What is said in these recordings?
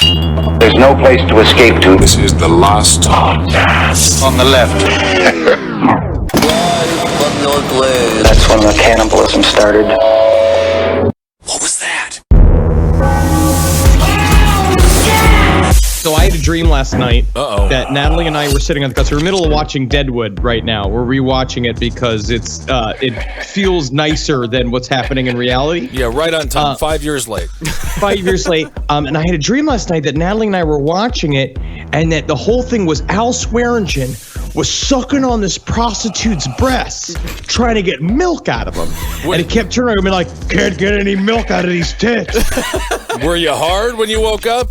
There's no place to escape to. This is the last podcast. On the left. That's when the cannibalism started. What was that? So I had a dream last night that Natalie and I were sitting on the couch. We're in the middle of watching Deadwood right now. We're rewatching it because it feels nicer than what's happening in reality. Yeah, right on time. 5 years late. 5 years late. And I had a dream last night that Natalie and I were watching it, and that the whole thing was Al Swearingen was sucking on this prostitute's breasts, trying to get milk out of him. And he kept turning around and being like, "Can't get any milk out of these tits." Were you hard when you woke up?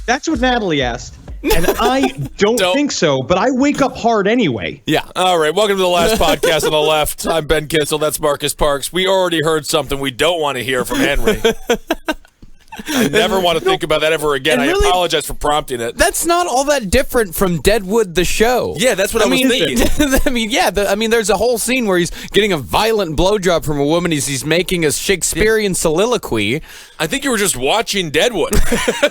That's what Natalie asked. And I don't think so, but I wake up hard anyway. Yeah. All right. Welcome to the last podcast on the left. I'm Ben Kitzel. That's Marcus Parks. We already heard something we don't want to hear from Henry. I never want to think about that ever again. I apologize for prompting it. That's not all that different from Deadwood the show. Yeah, that's what I was thinking. There's a whole scene where he's getting a violent blowjob from a woman as he's making a Shakespearean soliloquy. I think you were just watching Deadwood.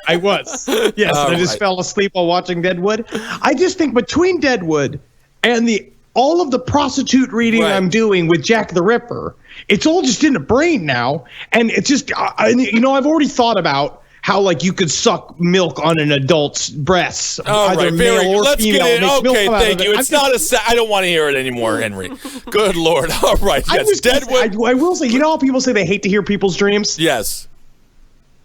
I was. Yes, I just fell asleep while watching Deadwood. I just think between Deadwood and all of the prostitute reading I'm doing with Jack the Ripper, it's all just in the brain now. And it's just, I've already thought about how, like, you could suck milk on an adult's breasts. All right, let's get it. Okay, thank you. It's not I don't want to hear it anymore, Henry. Good Lord. All right, yes, Deadwood. I will say, you know how people say they hate to hear people's dreams? Yes.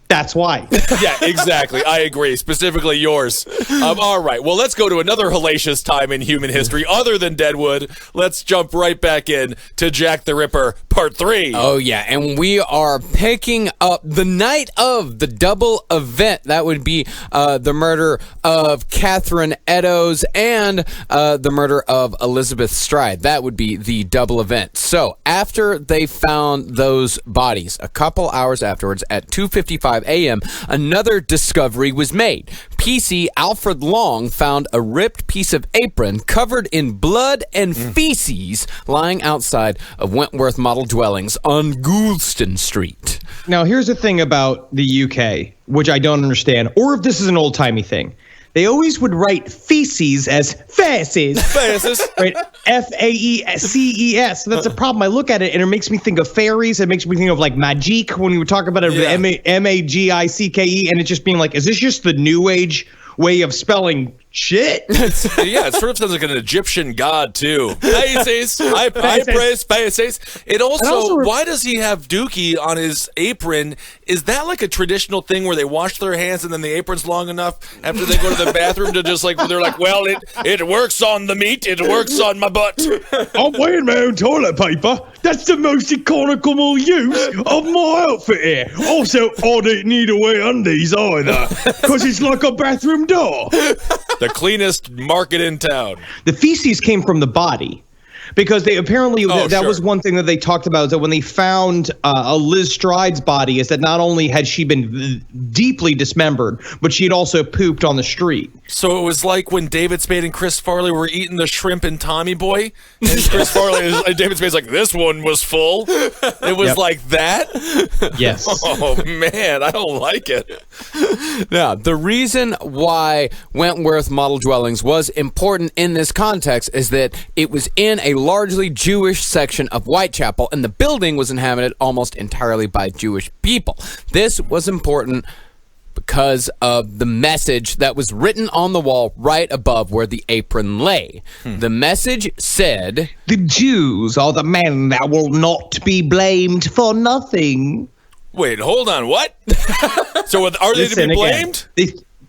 That's why. Yeah, exactly. I agree. Specifically yours. All right. Well, let's go to another hellacious time in human history other than Deadwood. Let's jump right back in to Jack the Ripper, Part 3. Oh, yeah. And we are picking up the night of the double event. That would be the murder of Catherine Eddowes and the murder of Elizabeth Stride. That would be the double event. So after they found those bodies, a couple hours afterwards at 2:55 a.m., another discovery was made. PC Alfred Long found a ripped piece of apron covered in blood and feces lying outside of Wentworth Model Dwellings on Goulston Street. Now, here's the thing about the UK, which I don't understand, or if this is an old-timey thing. They always would write feces as faces. Faces. Right? Faeces. So that's a problem. I look at it and it makes me think of fairies. It makes me think of like magique when we were talking about it, M-A-G-I-C-K-E, and it's just being like, is this just the new age way of spelling shit? Yeah, it sort of sounds like an Egyptian god, too. Faces. I praise faces. It also, why does he have dookie on his apron? Is that like a traditional thing where they wash their hands and then the apron's long enough after they go to the bathroom to just like, they're like, well, it works on the meat, it works on my butt. I'm wearing my own toilet paper. That's the most economical use of my outfit here. Also, I don't need to wear undies either, because it's like a bathroom door. The cleanest market in town. The feces came from the body. Because they apparently, that was one thing that they talked about, is that when they found Liz Stride's body, is that not only had she been deeply dismembered, but she had also pooped on the street. So it was like when David Spade and Chris Farley were eating the shrimp in Tommy Boy, and Chris Farley, David Spade's like, this one was full. It was like that? Yes. Oh, man, I don't like it. Now, the reason why Wentworth Model Dwellings was important in this context is that it was in a largely Jewish section of Whitechapel, and the building was inhabited almost entirely by Jewish people. This was important because of the message that was written on the wall right above where the apron lay. The message said, "The Jews are the men that will not be blamed for nothing." Wait, hold on, what? So are they to be blamed?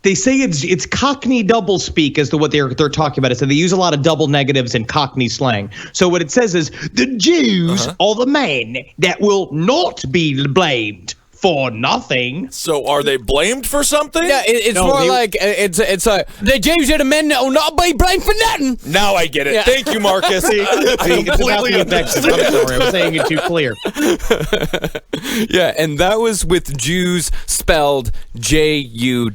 They say it's Cockney doublespeak as to what they're talking about. So they use a lot of double negatives in Cockney slang. So what it says is, the Jews are the men that will not be blamed for nothing. So are they blamed for something? Yeah, it's the Jews are the men that will not be blamed for nothing. Now I get it. Yeah. Thank you, Marcus. I'm sorry, I'm saying it too clear. Yeah, and that was with Jews spelled J-U-W-E-S.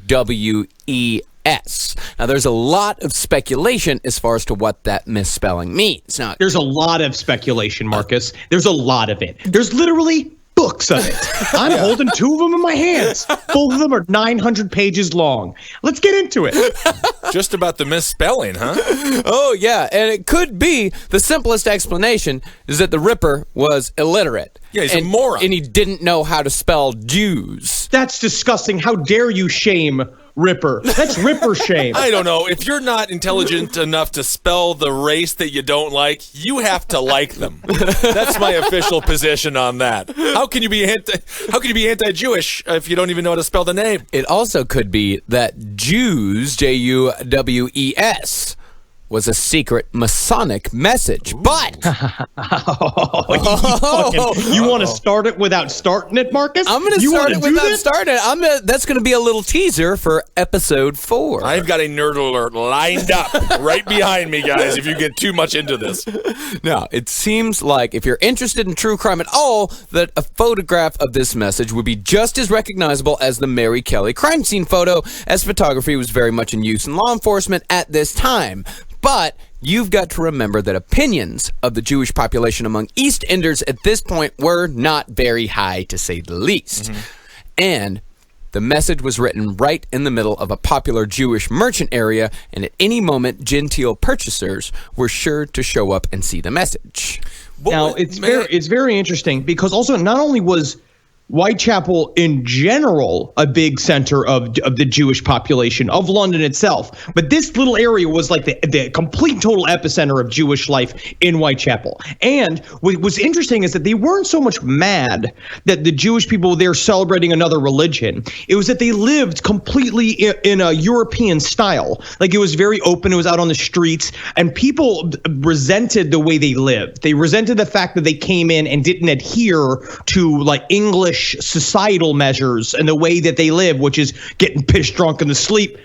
Now, there's a lot of speculation as far as to what that misspelling means. Now, there's a lot of speculation, Marcus. There's a lot of it. There's literally books of it. I'm holding 2 of them in my hands. Both of them are 900 pages long. Let's get into it. Just about the misspelling, huh? Oh, yeah. And it could be the simplest explanation is that the Ripper was illiterate. Yeah, he's a moron. And he didn't know how to spell Jews. That's disgusting. How dare you shame Ripper? That's Ripper shame. I don't know. If you're not intelligent enough to spell the race that you don't like, you have to like them. That's my official position on that. How can you be anti-Jewish if you don't even know how to spell the name? It also could be that Jews, Juwes, was a secret Masonic message. But You want to start it without starting it, Marcus? I'm going to start it without starting it. That's going to be a little teaser for episode 4. I've got a nerd alert lined up right behind me, guys, if you get too much into this. Now, it seems like if you're interested in true crime at all, that a photograph of this message would be just as recognizable as the Mary Kelly crime scene photo, as photography was very much in use in law enforcement at this time. But you've got to remember that opinions of the Jewish population among East Enders at this point were not very high, to say the least. Mm-hmm. And the message was written right in the middle of a popular Jewish merchant area, and at any moment, genteel purchasers were sure to show up and see the message. Now, it's very interesting because also not only was Whitechapel in general a big center of the Jewish population of London itself, but this little area was like the complete total epicenter of Jewish life in Whitechapel. And what was interesting is that they weren't so much mad that the Jewish people were there celebrating another religion. It was that they lived completely in a European style. Like it was very open. It was out on the streets, and people resented the way they lived. They resented the fact that they came in and didn't adhere to like English societal measures and the way that they live, which is getting pissed drunk in the sleep,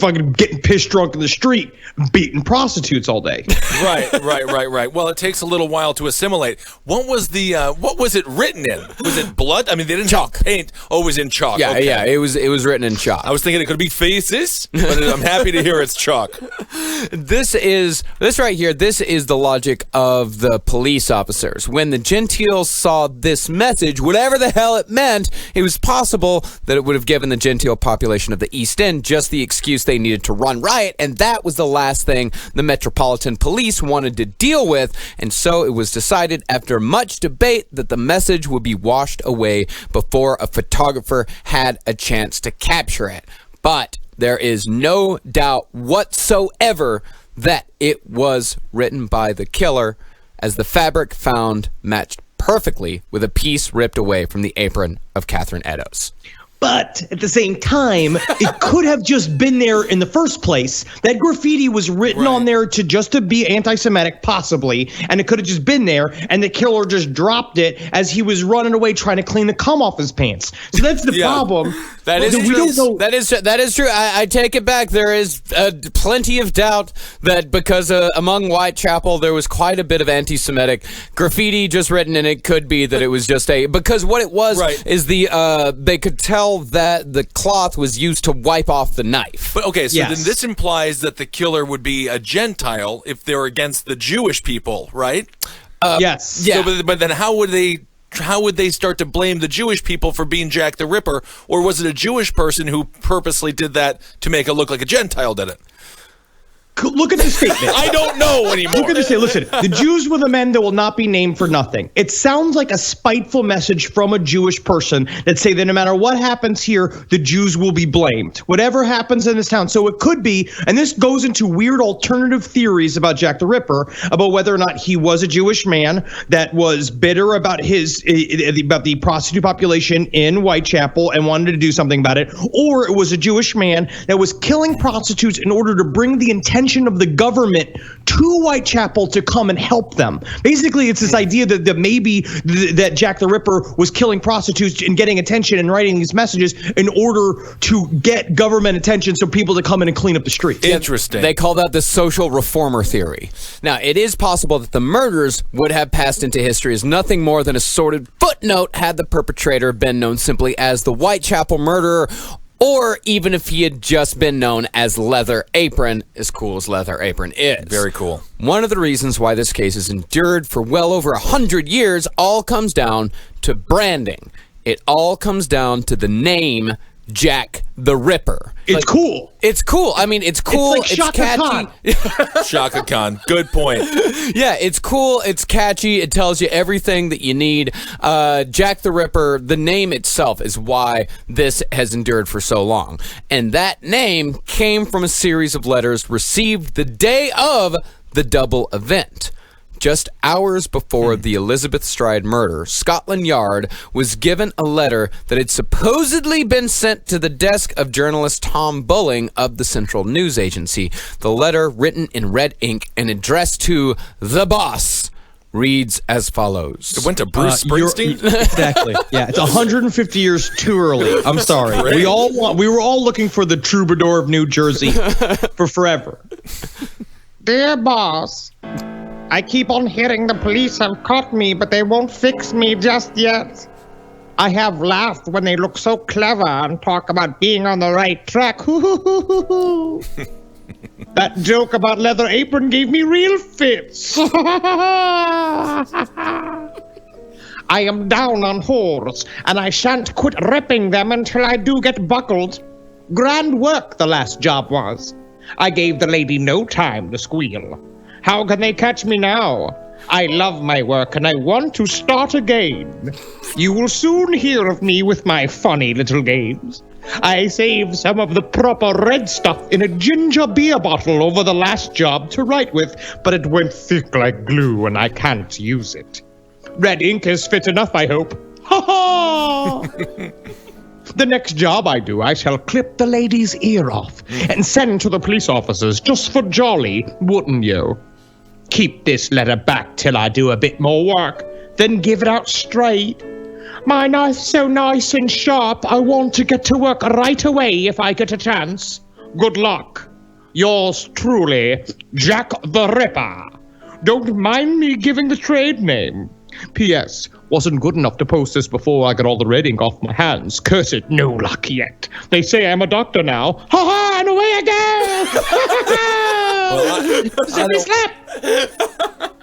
fucking getting pissed drunk in the street, beating prostitutes all day. Right. Well, it takes a little while to assimilate. What was it written in? Was it blood? I mean, they didn't chalk. Have paint. Oh, it was in chalk. Yeah, okay. Yeah. It was written in chalk. I was thinking it could be faces, but I'm happy to hear it's chalk. This right here. This is the logic of the police officers. When the Gentiles saw this message, whatever the hell it meant, it was possible that it would have given the Gentile population of the East End just the excuse they needed to run riot, and that was the last thing the Metropolitan Police wanted to deal with, and so it was decided after much debate that the message would be washed away before a photographer had a chance to capture it. But there is no doubt whatsoever that it was written by the killer, as the fabric found matched perfectly with a piece ripped away from the apron of Catherine Eddowes. But at the same time, it could have just been there in the first place. That graffiti was written on there to be anti-Semitic, possibly, and it could have just been there, and the killer just dropped it as he was running away trying to clean the cum off his pants. So that's the problem. That is true. That is true. I take it back. There is plenty of doubt that because among Whitechapel there was quite a bit of anti-Semitic graffiti just written, and it could be that it was just because what it was is they could tell that the cloth was used to wipe off the knife. But okay, so then this implies that the killer would be a Gentile if they're against the Jewish people, right? Yes. Yeah. So, but then how would they start to blame the Jewish people for being Jack the Ripper? Or was it a Jewish person who purposely did that to make it look like a Gentile did it? Look at the statement. I don't know anymore. Look at the statement. Listen, the Jews were the men that will not be named for nothing. It sounds like a spiteful message from a Jewish person that say that no matter what happens here, the Jews will be blamed. Whatever happens in this town. So it could be, and this goes into weird alternative theories about Jack the Ripper, about whether or not he was a Jewish man that was bitter about the prostitute population in Whitechapel and wanted to do something about it, or it was a Jewish man that was killing prostitutes in order to bring the attention of the government to Whitechapel to come and help them. Basically, it's this idea that maybe that Jack the Ripper was killing prostitutes and getting attention and writing these messages in order to get government attention so people to come in and clean up the streets. Interesting. They call that the social reformer theory. Now, it is possible that the murders would have passed into history as nothing more than a sordid footnote had the perpetrator been known simply as the Whitechapel murderer, or even if he had just been known as Leather Apron, as cool as Leather Apron is. Very cool. One of the reasons why this case has endured for well over 100 years all comes down to branding. It all comes down to the name Jack the Ripper. It's cool. It's cool. I mean, it's cool. It's like Shaka catchy. Khan. Shaka Khan. Good point. Yeah, it's cool. It's catchy. It tells you everything that you need. Jack the Ripper, the name itself is why this has endured for so long. And that name came from a series of letters received the day of the double event. Just hours before the Elizabeth Stride murder, Scotland Yard was given a letter that had supposedly been sent to the desk of journalist Tom Bulling of the Central News Agency. The letter, written in red ink and addressed to the boss, reads as follows. It went to Bruce Springsteen? Exactly. Yeah, it's 150 years too early. I'm sorry. We were all looking for the troubadour of New Jersey for forever. Dear boss, I keep on hearing the police have caught me, but they won't fix me just yet. I have laughed when they look so clever and talk about being on the right track. That joke about Leather Apron gave me real fits. I am down on whores, and I shan't quit ripping them until I do get buckled. Grand work the last job was. I gave the lady no time to squeal. How can they catch me now? I love my work and I want to start again. You will soon hear of me with my funny little games. I saved some of the proper red stuff in a ginger beer bottle over the last job to write with, but it went thick like glue and I can't use it. Red ink is fit enough, I hope. Ha ha! The next job I do, I shall clip the lady's ear off and send to the police officers just for jolly, wouldn't you? Keep this letter back till I do a bit more work, then give it out straight. My knife's so nice and sharp, I want to get to work right away if I get a chance. Good luck. Yours truly, Jack the Ripper. Don't mind me giving the trade name. P.S. Wasn't good enough to post this before I got all the red ink off my hands. Curse it, no luck yet. They say I'm a doctor now. Ha ha, and away I go!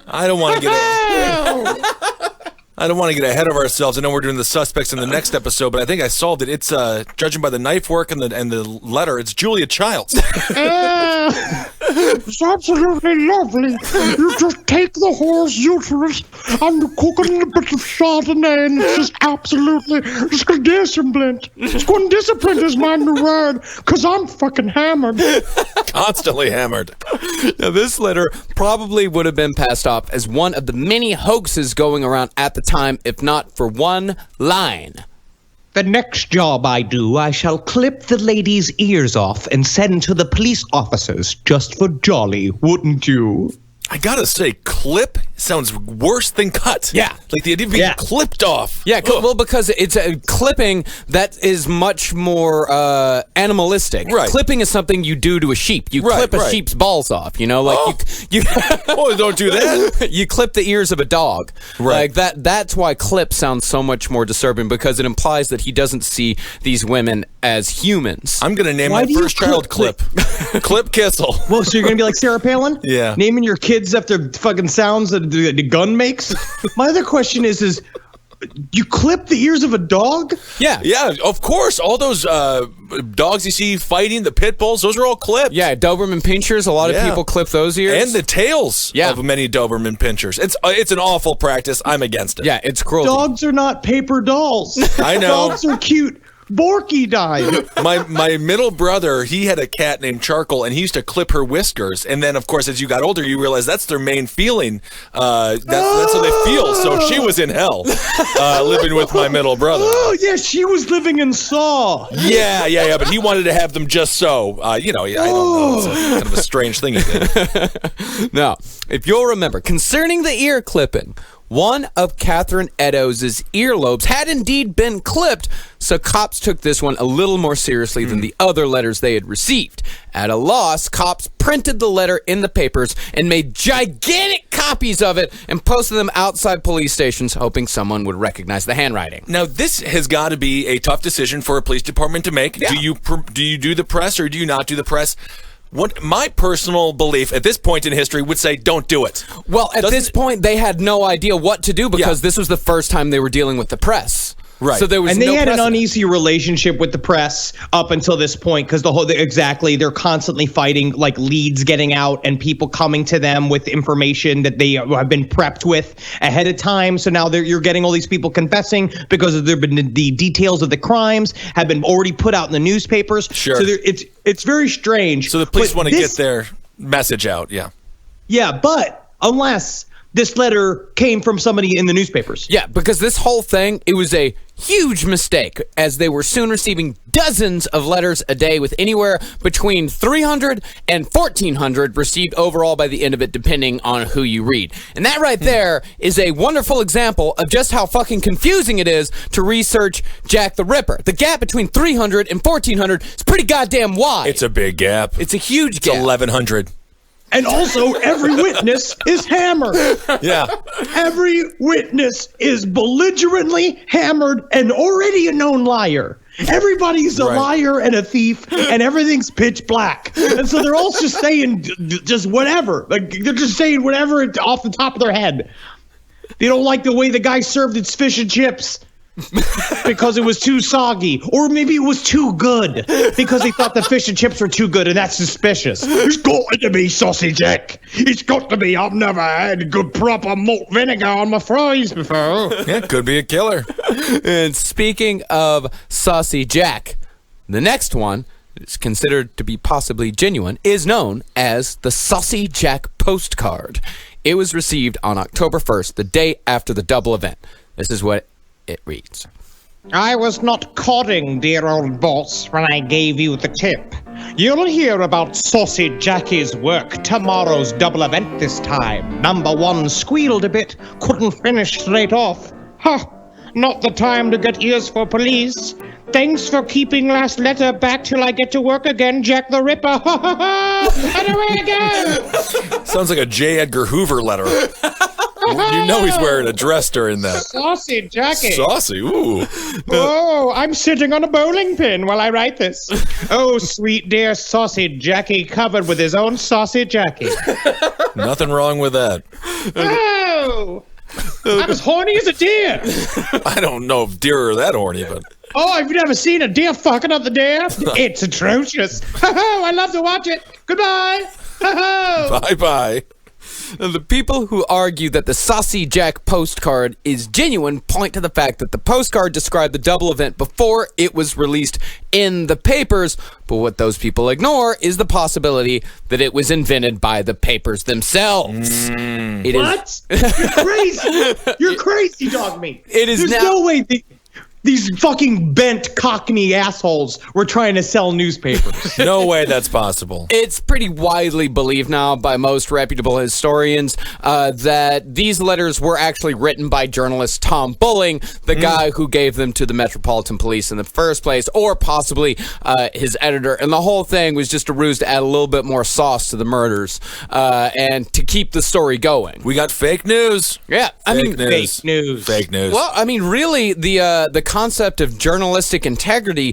I don't want to get I don't want to get ahead of ourselves. I know we're doing the suspects in the next episode, but I think I solved it. It's judging by the knife work and the letter, it's Julia Childs. It's absolutely lovely. You just take the whore's uterus and cook it in a bit of Chardonnay, and it's just absolutely disciplined. Disciplined is my new word, because I'm fucking hammered. Constantly hammered. Now, this letter probably would have been passed off as one of the many hoaxes going around at the time, if not for one line. The next job I do, I shall clip the lady's ears off and send to the police officers just for jolly, wouldn't you? I gotta say, clip sounds worse than cut. Yeah. Like the idea of being clipped off. Yeah, well, because it's a clipping that is much more animalistic. Right. Clipping is something you do to a sheep. You clip a sheep's balls off, you know? Like you Oh, don't do that. You clip the ears of a dog. Right. Like that's why clip sounds so much more disturbing, because it implies that he doesn't see these women as humans. I'm gonna name my first child Clip. Clip Kissel. Well, so you're gonna be like Sarah Palin? Yeah. Naming your kids after fucking sounds that the gun makes? My other question is you clip the ears of a dog? Yeah. Yeah, of course. All those dogs you see fighting, the pit bulls, those are all clipped. Yeah, Doberman Pinschers, a lot of people clip those ears. And the tails of many Doberman Pinschers. It's an awful practice. I'm against it. Yeah, it's cruel. Dogs are not paper dolls. I know. Dogs are cute. Borky died. My middle brother, he had a cat named Charcoal, and he used to clip her whiskers. And then, of course, as you got older, you realize that's their main feeling. That's how they feel. So she was in hell living with my middle brother. Oh, yeah, she was living in Saw. Yeah. But he wanted to have them just so. I don't know. It's kind of a strange thing he did. Now, if you'll remember, concerning the ear clipping, one of Catherine Eddowes' earlobes had indeed been clipped, so cops took this one a little more seriously than the other letters they had received. At a loss, cops printed the letter in the papers and made gigantic copies copies of it and posted them outside police stations, hoping someone would recognize the handwriting. Now, this has got to be a tough decision for a police department to make. Yeah. Do you do the press or do you not do the press? What my personal belief at this point in history would say, don't do it. Well, at this point, they had no idea what to do because this was the first time they were dealing with the press. Right. So there was and they no had precedent. an uneasy relationship with the press up until this point because they're constantly fighting, like leads getting out and people coming to them with information that they have been prepped with ahead of time. So now you're getting all these people confessing because the details of the crimes have been already put out in the newspapers. Sure. So it's very strange. So the police But want to get their message out. Yeah. Yeah, but unless this letter came from somebody in the newspapers. Yeah, because this whole thing, it was a huge mistake, as they were soon receiving dozens of letters a day with anywhere between 300 and 1,400 received overall by the end of it, depending on who you read. And that right there is a wonderful example of just how fucking confusing it is to research Jack the Ripper. The gap between 300 and 1,400 is pretty goddamn wide. It's a big gap. It's a huge It's gap. 1,100. And also, every witness is hammered. Yeah. Every witness is belligerently hammered and already a known liar. Everybody's a Right. liar and a thief, and everything's pitch black. And so they're all just saying just whatever. Like they're just saying whatever off the top of their head. They don't like the way the guy served its fish and chips because it was too soggy, or maybe it was too good because he thought the fish and chips were too good, and that's suspicious. It's got to be Saucy Jack. It's got to be. I've never had good proper malt vinegar on my fries before. Yeah, could be a killer. And speaking of Saucy Jack, the next one is considered to be possibly genuine, is known as the Saucy Jack postcard. It was received on October 1st, the day after the double event. This is what it reads. I was not codding, dear old boss, when I gave you the tip. You'll hear about Saucy Jackie's work tomorrow's double event this time. Number one squealed a bit, couldn't finish straight off. Huh, not the time to get ears for police. Thanks for keeping last letter back till I get to work again, Jack the Ripper. Ha ha ha! And away I go! Sounds like a J. Edgar Hoover letter. You know he's wearing a dress during that. Saucy Jackie. Saucy, ooh. Oh, I'm sitting on a bowling pin while I write this. Oh, sweet dear Saucy Jackie, covered with his own Saucy Jackie. Nothing wrong with that. Oh, I'm as horny as a deer. I don't know if deer are that horny, but Oh, have you never seen a deer fucking up the deer? It's atrocious. I love to watch it. Goodbye. bye-bye. The people who argue that the Saucy Jack postcard is genuine point to the fact that the postcard described the double event before it was released in the papers, but what those people ignore is the possibility that it was invented by the papers themselves. It is- What? You're crazy. You're crazy, dog meat. It is There's now- no way these fucking bent Cockney assholes were trying to sell newspapers. No way that's possible. It's pretty widely believed now by most reputable historians that these letters were actually written by journalist Tom Bulling, the guy who gave them to the Metropolitan Police in the first place, or possibly his editor. And the whole thing was just a ruse to add a little bit more sauce to the murders and to keep the story going. We got fake news. Yeah, I mean, Fake news. Fake news. well, I mean, really, the concept of journalistic integrity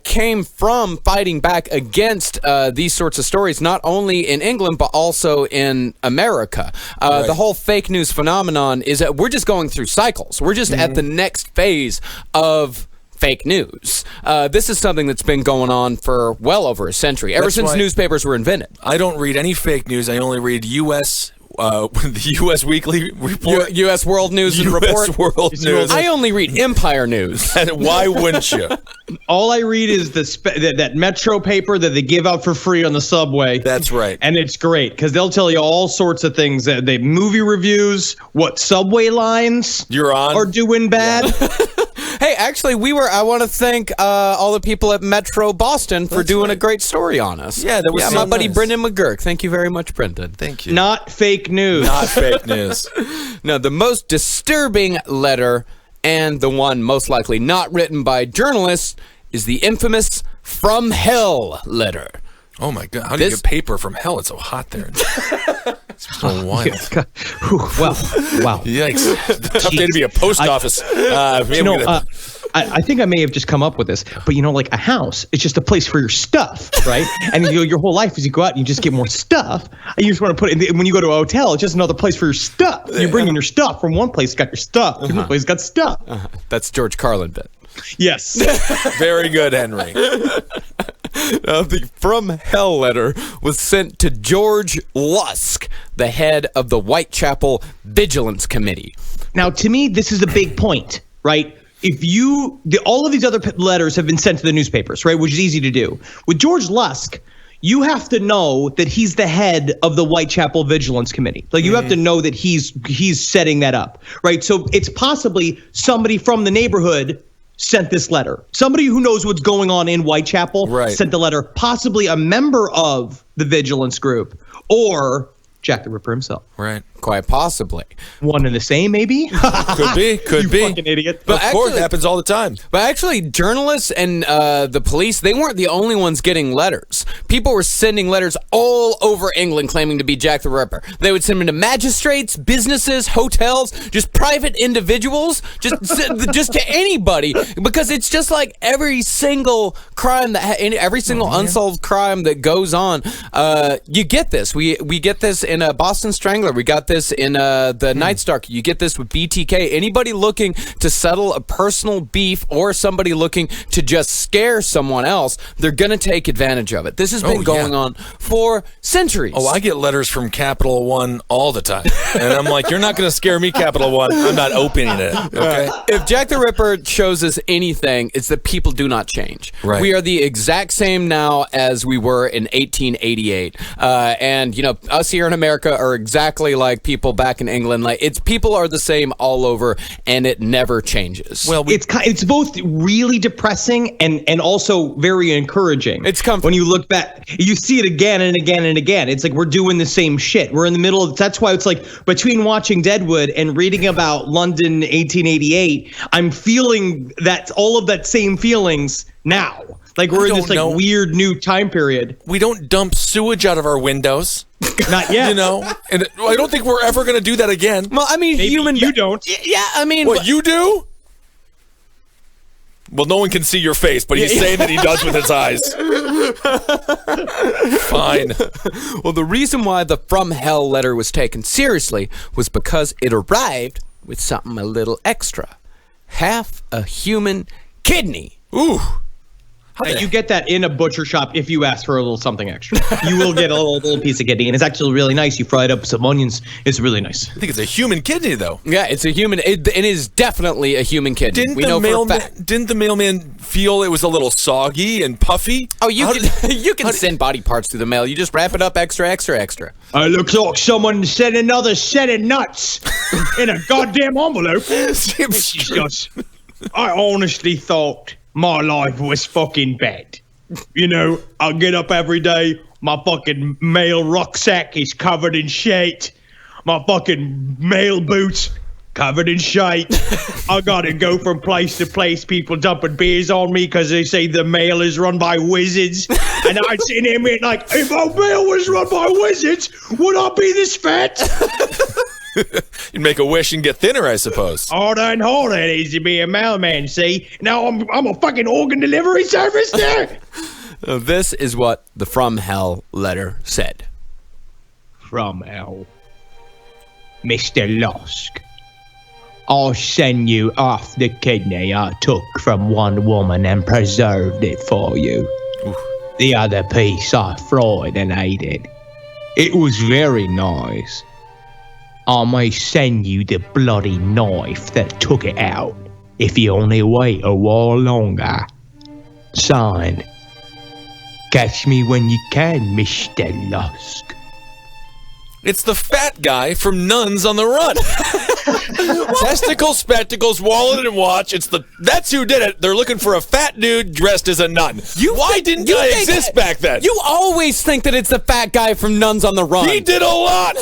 came from fighting back against these sorts of stories, not only in England, but also in America. Right. The whole fake news phenomenon is that we're just going through cycles. We're just at the next phase of fake news. This is something that's been going on for well over a century, ever That's since why- newspapers were invented. I don't read any fake news. I only read the U.S. Weekly Report. U.S. World News and U.S. Report. World News. I only read Empire News. And why wouldn't you? All I read is that Metro paper that they give out for free on the subway. That's right. And it's great because they'll tell you all sorts of things. They movie reviews, what subway lines You're on. are doing bad. Hey, actually, I want to thank all the people at Metro Boston for doing a great story on us. Yeah, that was so my buddy nice. Brendan McGurk. Thank you very much, Brendan. Thank you. Not fake news. Not fake news. No, the most disturbing letter, and the one most likely not written by journalists, is the infamous From Hell letter. Oh my God! How do you get paper from hell? It's so hot there. It's so wild. Wow. Yikes! Tough day to be a post office. I think I may have just come up with this, but like a house, it's just a place for your stuff, right? And your whole life is you go out and you just get more stuff. And you just want to put it in, when you go to a hotel, it's just another place for your stuff. You're bringing your stuff from one place, got your stuff. Different place got stuff. That's George Carlin bit. Yes. Very good, Henry. The From Hell letter was sent to George Lusk, the head of the Whitechapel Vigilance Committee. Now, to me, this is a big point, right? All of these other letters have been sent to the newspapers, right? Which is easy to do. With George Lusk, you have to know that he's the head of the Whitechapel Vigilance Committee. Like, you have to know that he's setting that up, right? So it's possibly somebody from the neighborhood sent this letter. Somebody who knows what's going on in Whitechapel sent the letter, possibly a member of the vigilance group or Jack the Ripper himself. Right. Quite possibly. One and the same, maybe? Could be. You fucking idiot. But of course, it happens all the time. But actually, journalists and the police, they weren't the only ones getting letters. People were sending letters all over England claiming to be Jack the Ripper. They would send them to magistrates, businesses, hotels, just private individuals, just to anybody. Because it's just like every single crime, every single unsolved crime that goes on, you get this. We get this in Boston Strangler. We got this in the Night Stalker. You get this with BTK. Anybody looking to settle a personal beef or somebody looking to just scare someone else, they're going to take advantage of it. This has been going on for centuries. Oh, I get letters from Capital One all the time. And I'm like, you're not going to scare me, Capital One. I'm not opening it. Okay. If Jack the Ripper shows us anything, it's that people do not change. Right. We are the exact same now as we were in 1888. And, us here in America are exactly like people back in England. Like, people are the same all over, and it never changes. Well, it's both really depressing and also very encouraging. It's comforting. When you look back, you see it again and again and again. It's like we're doing the same shit. We're in the middle of. That's why it's like between watching Deadwood and reading about London 1888, I'm feeling that all of that same feelings now. Like we're in this weird new time period. We don't dump sewage out of our windows. Not yet. And I don't think we're ever going to do that again. Well, I mean, Maybe you don't. Yeah, I mean, what you do? Well, no one can see your face, but he's saying that he does with his eyes. Fine. Well, the reason why the From Hell letter was taken seriously was because it arrived with something a little extra. Half a human kidney. Ooh. You get that in a butcher shop if you ask for a little something extra. You will get a little piece of kidney, and it's actually really nice. You fry it up with some onions. It's really nice. I think it's a human kidney, though. Yeah, it's a human. It is definitely a human kidney. Didn't the mailman feel it was a little soggy and puffy? Oh, you can send body parts through the mail. You just wrap it up extra. It looks like someone sent another set of nuts in a goddamn envelope. I honestly thought my life was fucking bad. I get up every day, my fucking mail rucksack is covered in shit. My fucking mail boots covered in shit. I gotta go from place to place, people dumping beers on me because they say the mail is run by wizards. And I'd sit there and be like, if our mail was run by wizards, would I be this fat? You'd make a wish and get thinner, I suppose. Harder and harder it is to be a mailman, see? Now I'm a fucking organ delivery service there. This is what the From Hell letter said. From Hell. Mr. Lusk, I'll send you off the kidney I took from one woman and preserved it for you. Oof. The other piece I fried and ate it. It was very nice. I may send you the bloody knife that took it out if you only wait a while longer. Signed, catch me when you can, Mr. Lusk. It's the fat guy from Nuns on the Run. Testicles, spectacles, wallet, and watch. That's who did it. They're looking for a fat dude dressed as a nun. Why didn't I exist back then? You always think that it's the fat guy from Nuns on the Run. He did a lot.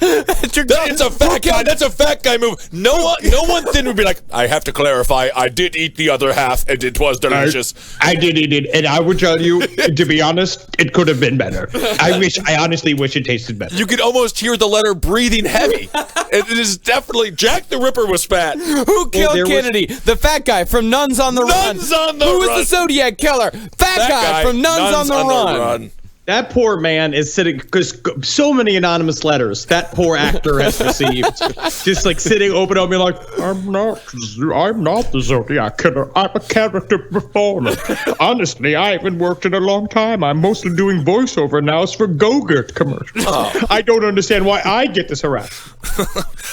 It's a fat guy. That's a fat guy move. No one then would be like, I have to clarify, I did eat the other half, and it was delicious. I did eat it, and I would tell you, to be honest, it could have been better. I honestly wish it tasted better. You could almost hear the letter breathing heavy. It is definitely, Jack the Ripper was fat. Who killed Kennedy? The fat guy from Nuns on the Run. Nuns on the Who Run. was the Zodiac killer? Fat guy from Nuns on the Run. That poor man is sitting, because so many anonymous letters that poor actor has received, just like sitting open up, being like, I'm not the Zodiac killer. I'm a character performer. Honestly, I haven't worked in a long time. I'm mostly doing voiceover now. It's for Go-Gurt commercials. Oh. I don't understand why I get this harassed.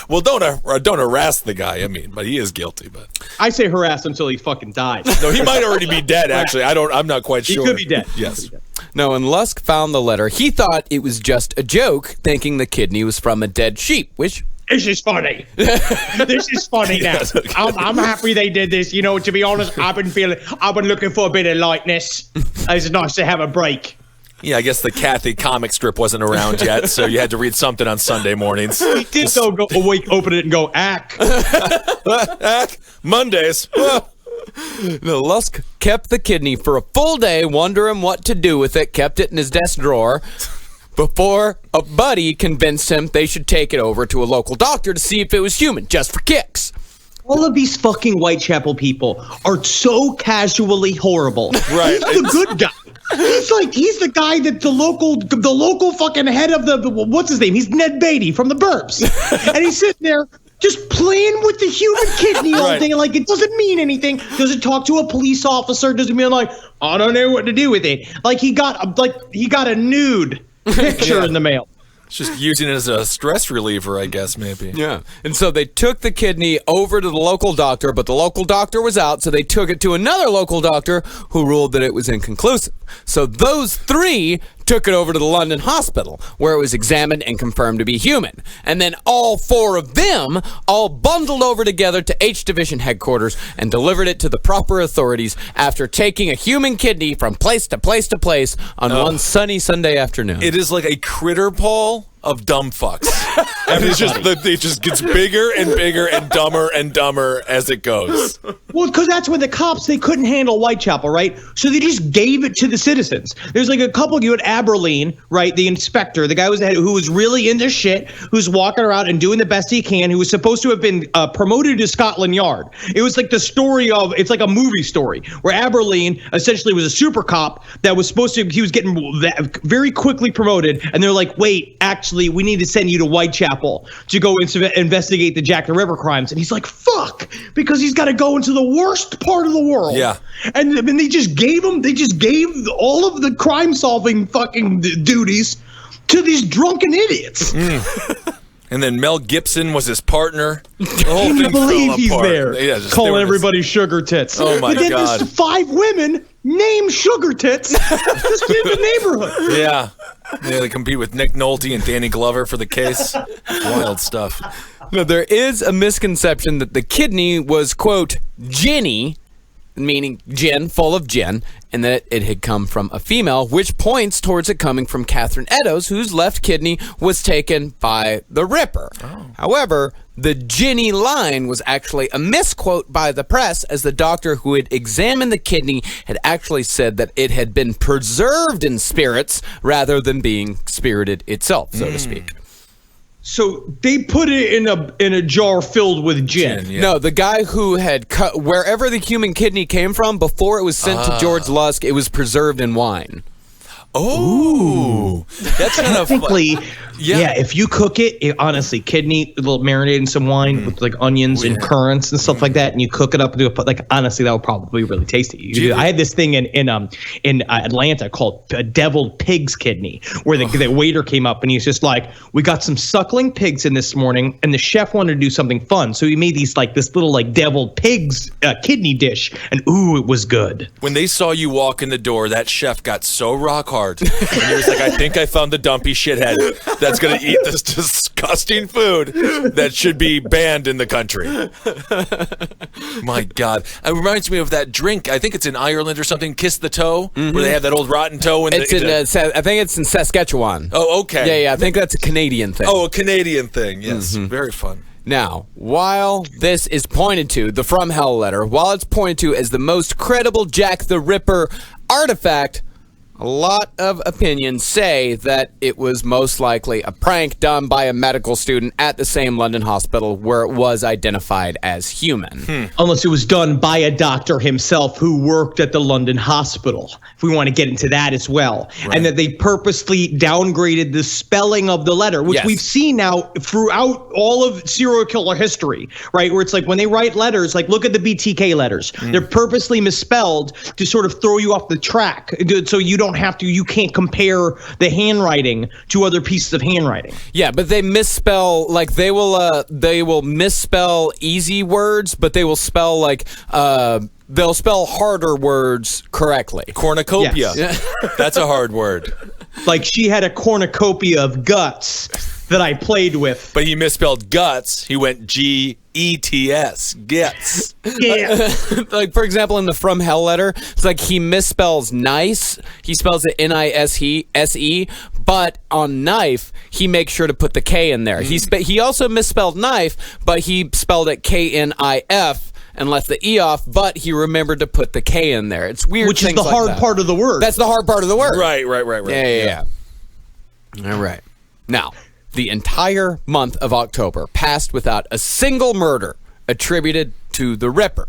Well, don't harass the guy. I mean, but he is guilty. But I say harass until he fucking dies. No, he might already be dead. Actually, I'm not quite sure. He could be dead. Yes. No, when Lusk found the letter, he thought it was just a joke, thinking the kidney was from a dead sheep, which... This is funny. This is funny now. Yes, okay. I'm happy they did this. You know, to be honest, I've been looking for a bit of lightness. It's nice to have a break. Yeah, I guess the Kathy comic strip wasn't around yet, so you had to read something on Sunday mornings. He did so go awake, open it, and go, ack. Ack. Mondays. The Lusk kept the kidney for a full day, wondering what to do with it, kept it in his desk drawer, before a buddy convinced him they should take it over to a local doctor to see if it was human, just for kicks. All of these fucking Whitechapel people are so casually horrible. Right. He's the good guy. He's the guy that the local fucking head of the what's his name? He's Ned Beatty from the Burbs. And he's sitting there just playing with the human kidney all day, like it doesn't mean anything. Doesn't talk to a police officer. Doesn't mean like, I don't know what to do with it. Like he got a nude picture in the mail. It's just using it as a stress reliever, I guess, maybe. Yeah. And so they took the kidney over to the local doctor, but the local doctor was out, so they took it to another local doctor who ruled that it was inconclusive. So those three took it over to the London hospital, where it was examined and confirmed to be human. And then all four of them all bundled over together to H Division headquarters and delivered it to the proper authorities after taking a human kidney from place to place to place on one sunny Sunday afternoon. It is like a critter ball of dumb fucks. And it just gets bigger and bigger and dumber as it goes. Well, because that's when the cops, they couldn't handle Whitechapel, right? So they just gave it to the citizens. There's like a couple, you had Aberline, right? The inspector, the guy who was really in their shit, who's walking around and doing the best he can, who was supposed to have been promoted to Scotland Yard. It was like the story of, it's like a movie story, where Aberline essentially was a super cop that was supposed to, he was getting very quickly promoted, and they're like, wait, actually, we need to send you to Whitechapel to go investigate the Jack the Ripper crimes. And he's like, fuck, because he's got to go into the worst part of the world. Yeah. And they just gave all of the crime solving fucking duties to these drunken idiots. And then Mel Gibson was his partner. The whole Can you thing believe fell he's apart. there? Yeah, just calling they were everybody sugar tits. Oh my but then God. there's 5 women named Sugar Tits just in the neighborhood. Yeah. Yeah, they compete with Nick Nolte and Danny Glover for the case. Wild stuff. No, there is a misconception that the kidney was, quote, Ginny, meaning gin, full of gin, and that it had come from a female, which points towards it coming from Catherine Eddowes, whose left kidney was taken by the Ripper. Oh. However, the Ginny line was actually a misquote by the press, as the doctor who had examined the kidney had actually said that it had been preserved in spirits rather than being spirited itself, so to speak. So they put it in a jar filled with gin. Yeah. No, the guy who had cut wherever the human kidney came from before it was sent to George Lusk, it was preserved in wine. Oh, that's kind of Technically, yeah, if you cook it, honestly, kidney, a little marinated in some wine with like onions and currants and stuff like that, and you cook it up and do it, like honestly, that would probably be really tasty. I had this thing in Atlanta called a deviled pig's kidney, where the waiter came up and he's just like, we got some suckling pigs in this morning, and the chef wanted to do something fun, so he made this little like deviled pig's kidney dish, and ooh, it was good. When they saw you walk in the door, that chef got so rock hard. And he was like, I think I found the dumpy shithead that's going to eat this disgusting food that should be banned in the country. My God. It reminds me of that drink. I think it's in Ireland or something, Kiss the Toe, where they have that old rotten toe. I think it's in Saskatchewan. Oh, okay. Yeah, I think that's a Canadian thing. Oh, a Canadian thing. Yes, very fun. Now, while this is pointed to, the From Hell letter, while it's pointed to as the most credible Jack the Ripper artifact, a lot of opinions say that it was most likely a prank done by a medical student at the same London hospital where it was identified as human. Unless it was done by a doctor himself who worked at the London hospital, if we want to get into that as well. Right. And that they purposely downgraded the spelling of the letter, which we've seen now throughout all of serial killer history, right? Where it's like when they write letters, like look at the BTK letters. They're purposely misspelled to sort of throw you off the track, so you can't compare the handwriting to other pieces of handwriting. Yeah, but they misspell, like they will misspell easy words, but they will spell like they'll spell harder words correctly. Cornucopia. Yes. That's a hard word. Like she had a cornucopia of guts that I played with. But he misspelled guts. He went G-E-T-S. Gets. Yeah. Like, for example, in the From Hell letter, it's like he misspells nice. He spells it N-I-S-E, but on knife, he makes sure to put the K in there. He also misspelled knife, but he spelled it K-N-I-F. And left the E off, but he remembered to put the K in there. It's weird. Which is the hard part of the word. That's the hard part of the word. Right. Yeah. All right. Now, the entire month of October passed without a single murder attributed to the Ripper.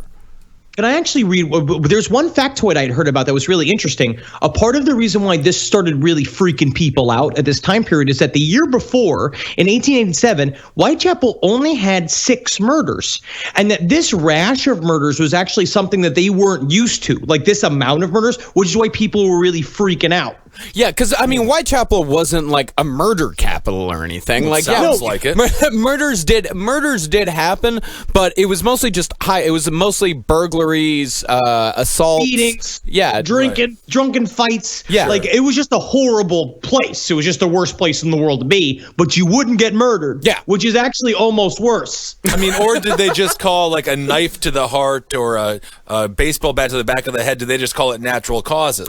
Can I actually read? There's one factoid I'd heard about that was really interesting. A part of the reason why this started really freaking people out at this time period is that the year before, in 1887, Whitechapel only had 6 murders. And that this rash of murders was actually something that they weren't used to. Like this amount of murders, which is why people were really freaking out. Yeah, because, I mean, Whitechapel wasn't like a murder capital or anything. Well, like, sounds like it. Murders did happen, but it was mostly just it was mostly burglaries, assaults. Beatings. Yeah. Drunken fights. Yeah. Like, it was just a horrible place. It was just the worst place in the world to be, but you wouldn't get murdered. Yeah. Which is actually almost worse. I mean, or did they just call like a knife to the heart or a baseball bat to the back of the head? Did they just call it natural causes?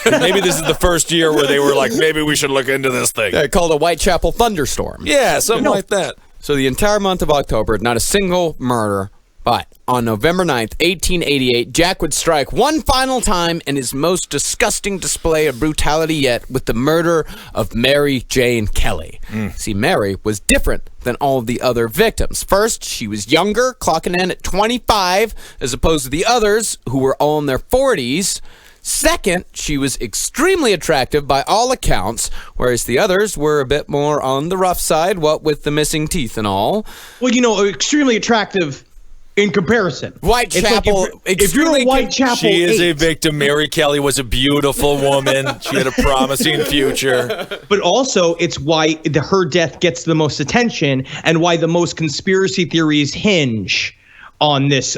Maybe this is the first year where they were like, maybe we should look into this thing. Called a Whitechapel thunderstorm. Yeah, something like that. So the entire month of October, not a single murder. But on November 9th, 1888, Jack would strike one final time in his most disgusting display of brutality yet with the murder of Mary Jane Kelly. See, Mary was different than all of the other victims. First, she was younger, clocking in at 25, as opposed to the others who were all in their 40s. Second, she was extremely attractive by all accounts, whereas the others were a bit more on the rough side, what with the missing teeth and all. Well, extremely attractive in comparison. Whitechapel, like if you're a Whitechapel, she is a victim. Mary Kelly was a beautiful woman. She had a promising future. But also, it's why her death gets the most attention and why the most conspiracy theories hinge on this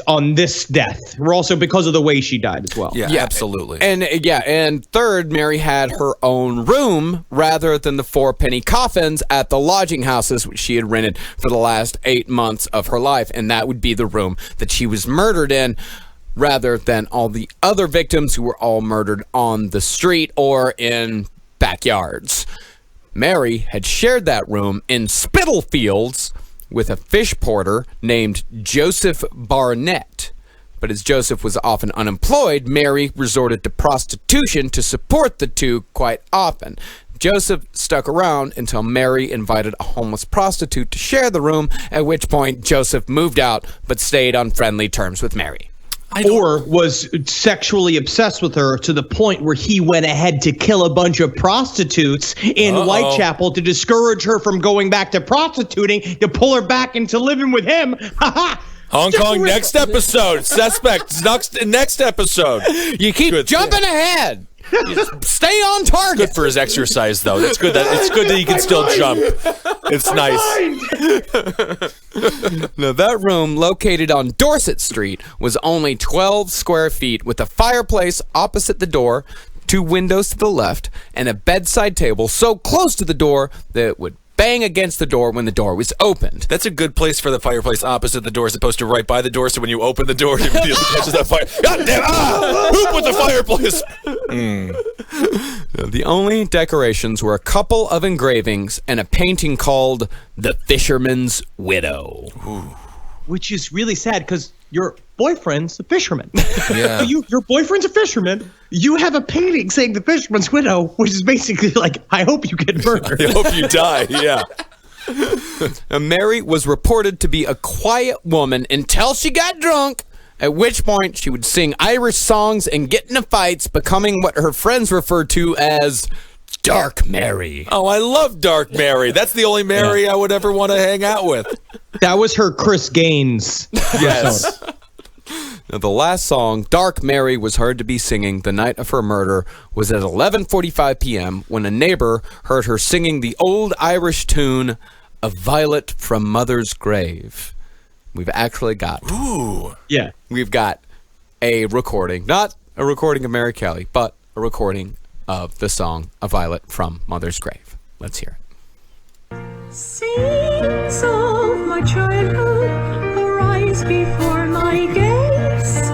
death. Also because of the way she died as well. Yeah, absolutely. And third, Mary had her own room rather than the 4-penny coffins at the lodging houses which she had rented for the last 8 months of her life, and that would be the room that she was murdered in, rather than all the other victims who were all murdered on the street or in backyards. Mary had shared that room in Spitalfields with a fish porter named Joseph Barnett. But as Joseph was often unemployed, Mary resorted to prostitution to support the two quite often. Joseph stuck around until Mary invited a homeless prostitute to share the room, at which point Joseph moved out but stayed on friendly terms with Mary. Or was sexually obsessed with her to the point where he went ahead to kill a bunch of prostitutes in Whitechapel to discourage her from going back to prostituting, to pull her back into living with him. Hong Kong, next episode. Suspect, next episode. You keep jumping ahead. Stay on target. Good for his exercise, though. It's good that he can still jump. It's nice. Now, that room, located on Dorset Street, was only 12 square feet with a fireplace opposite the door, 2 windows to the left, and a bedside table so close to the door that it would bang against the door when the door was opened. That's a good place for the fireplace opposite the door as opposed to right by the door. So when you open the door, you immediately catches that fire. God damn! Who put the fireplace? The only decorations were a couple of engravings and a painting called The Fisherman's Widow. Which is really sad because your boyfriend's a fisherman. Yeah. So your boyfriend's a fisherman. You have a painting saying the fisherman's widow, which is basically like, I hope you get murdered. I hope you die. Yeah. Now, Mary was reported to be a quiet woman until she got drunk, at which point she would sing Irish songs and get into fights, becoming what her friends referred to as Dark Mary. Oh, I love Dark Mary. That's the only Mary I would ever want to hang out with. That was her Chris Gaines. Yes. Now, the last song Dark Mary was heard to be singing the night of her murder was at 11:45 p.m. when a neighbor heard her singing the old Irish tune, A Violet from Mother's Grave. We've actually got... Ooh. Yeah. We've got a recording, not a recording of Mary Kelly, but a recording of the song A Violet from Mother's Grave. Let's hear it. Scenes of my childhood arise before my gaze,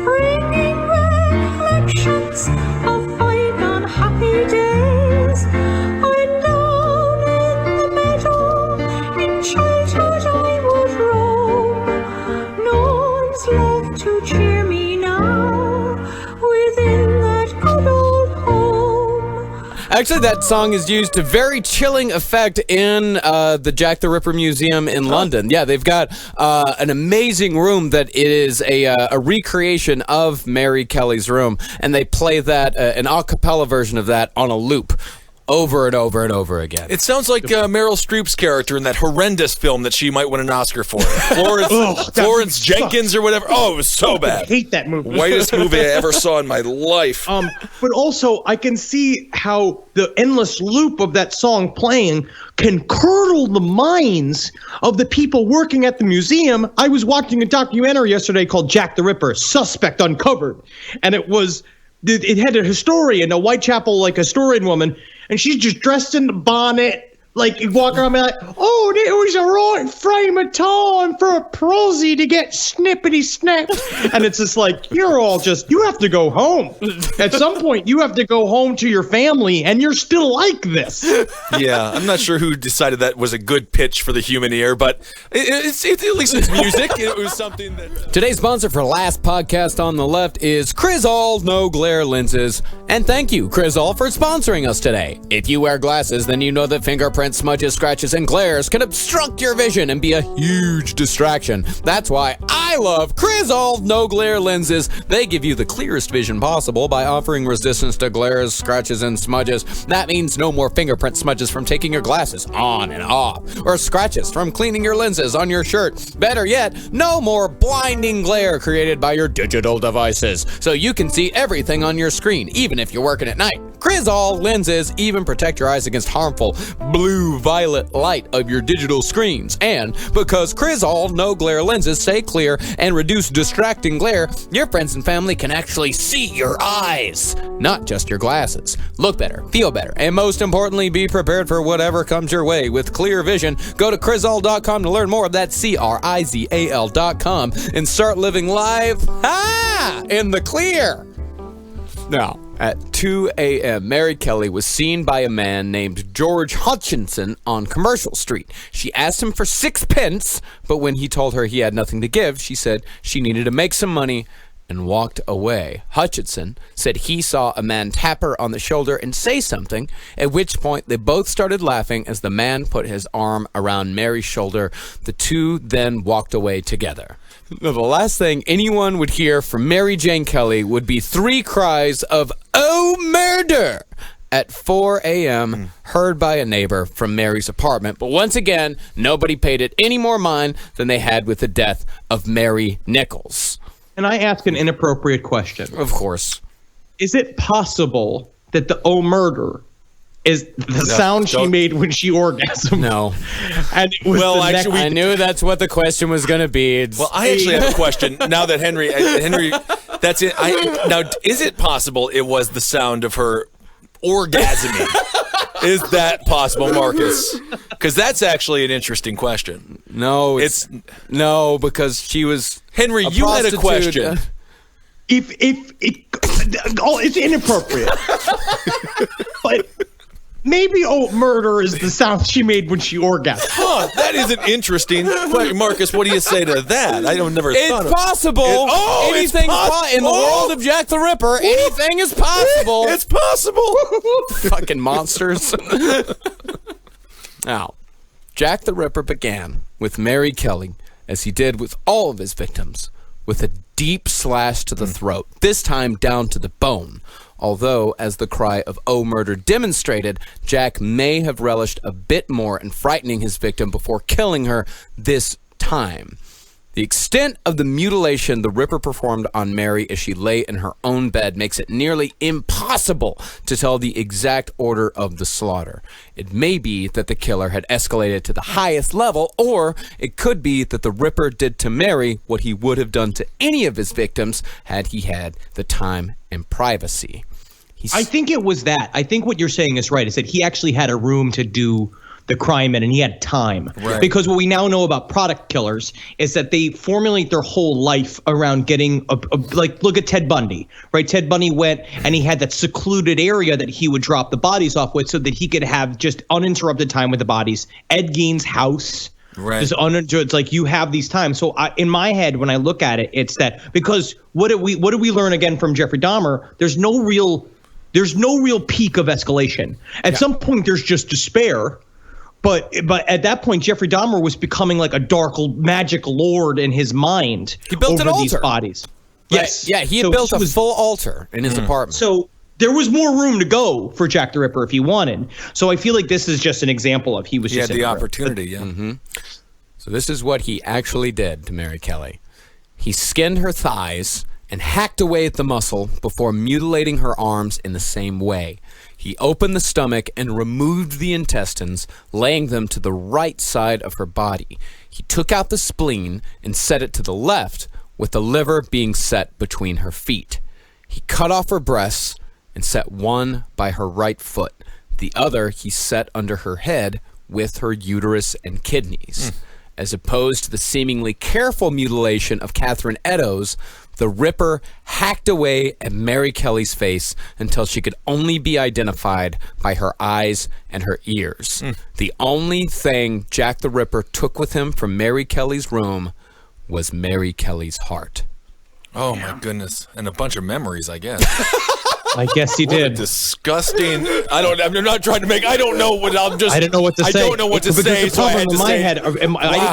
bringing recollections of bygone happy days. And down in the meadow in childhood I would roam. No one's left to cheer me now within that good old home. Actually, that song is used to very chilling effect in the Jack the Ripper Museum in London. Yeah, they've got an amazing room that is a recreation of Mary Kelly's room, and they play that, an a cappella version of that on a loop over and over and over again. It sounds like Meryl Streep's character in that horrendous film that she might win an Oscar for. Florence Jenkins or whatever. Oh, it was so I bad. hate that movie. Whitest movie I ever saw in my life. But also, I can see how the endless loop of that song playing can curdle the minds of the people working at the museum. I was watching a documentary yesterday called Jack the Ripper, Suspect Uncovered. And it had a historian, a Whitechapel, like, historian woman, and she's just dressed in the bonnet, like, you walk around and be like, oh, it was a right frame of time for a prosy to get snippety-snapped. And it's just like, you have to go home. At some point, you have to go home to your family, and you're still like this. Yeah, I'm not sure who decided that was a good pitch for the human ear, but it's at least it's music. It was something that... Today's sponsor for Last Podcast on the Left is Crizal No Glare Lenses. And thank you, Crizal, for sponsoring us today. If you wear glasses, then you know that fingerprints, smudges, scratches, and glares can obstruct your vision and be a huge distraction. That's why I love Crizal No Glare Lenses. They give you the clearest vision possible by offering resistance to glares, scratches, and smudges. That means no more fingerprint smudges from taking your glasses on and off, or scratches from cleaning your lenses on your shirt. Better yet, no more blinding glare created by your digital devices, so you can see everything on your screen, even if you're working at night. Crizal lenses even protect your eyes against harmful blue-violet light of your digital screens. And because Crizal No Glare lenses stay clear and reduce distracting glare, your friends and family can actually see your eyes, not just your glasses. Look better, feel better, and most importantly, be prepared for whatever comes your way with clear vision. Go to Crizal.com to learn more. That's CRIZAL.com and start living life in the clear. Now, at 2 a.m., Mary Kelly was seen by a man named George Hutchinson on Commercial Street. She asked him for 6 pence, but when he told her he had nothing to give, she said she needed to make some money and walked away. Hutchinson said he saw a man tap her on the shoulder and say something, at which point they both started laughing as the man put his arm around Mary's shoulder. The two then walked away together. Now, the last thing anyone would hear from Mary Jane Kelly would be 3 cries of, "Oh, murder!" at 4 a.m., heard by a neighbor from Mary's apartment. But once again, nobody paid it any more mind than they had with the death of Mary Nichols. And I ask an inappropriate question. Of course. Is it possible that the "oh murder" is the sound she made when she orgasmed? No. And it was I knew that's what the question was going to be. Well, I actually have a question now that Henry, that's it. Now, is it possible it was the sound of her orgasming? Is that possible, Marcus? Because that's actually an interesking question. No, no, because she was Henry. a You had a prostitute. question. It's inappropriate. But maybe murder is the sound she made when she orgasmed. Huh, that is an interesting question. Marcus, what do you say to that? I don't never thought It's of possible. it's Anything's possible. in the world of Jack the Ripper. Anything is possible. It's possible. Fucking monsters. Now, Jack the Ripper began with Mary Kelly, as he did with all of his victims, with a deep slash to the throat, this time down to the bone. Although, as the cry of "Oh, murder" demonstrated, Jack may have relished a bit more in frightening his victim before killing her this time. The extent of the mutilation the Ripper performed on Mary as she lay in her own bed makes it nearly impossible to tell the exact order of the slaughter. It may be that the killer had escalated to the highest level, or it could be that the Ripper did to Mary what he would have done to any of his victims had he had the time and privacy. I think it was that. I think what you're saying is right, is that he actually had a room to do the crime in, and he had time. Right. Because what we now know about product killers is that they formulate their whole life around getting like, look at Ted Bundy, right? Ted Bundy went and he had that secluded area that he would drop the bodies off with so that he could have just uninterrupted time with the bodies. Ed Gein's house. Right. Just it's like you have these times. So in my head, when I look at it, it's that because what did we learn again from Jeffrey Dahmer? There's no real peak of escalation. At some point, there's just despair. But at that point, Jeffrey Dahmer was becoming like a dark magic lord in his mind. He built an over these altar. Bodies. Right. Yes. Yeah, he had built a full altar in his apartment. So there was more room to go for Jack the Ripper if he wanted. So I feel like this is just an example of he was He just had the in opportunity, yeah. So this is what he actually did to Mary Kelly. He skinned her thighs and hacked away at the muscle before mutilating her arms in the same way. He opened the stomach and removed the intestines, laying them to the right side of her body. He took out the spleen and set it to the left, with the liver being set between her feet. He cut off her breasts and set one by her right foot. The other he set under her head with her uterus and kidneys. As opposed to the seemingly careful mutilation of Catherine Eddowes, the Ripper hacked away at Mary Kelly's face until she could only be identified by her eyes and her ears. The only thing Jack the Ripper took with him from Mary Kelly's room was Mary Kelly's heart. Oh, my goodness. And a bunch of memories, I guess. I guess he did. Disgusting. I'm not trying to make. I don't know what. I don't know what to say. I don't know what to Because say. the So I problem had to in my say, head,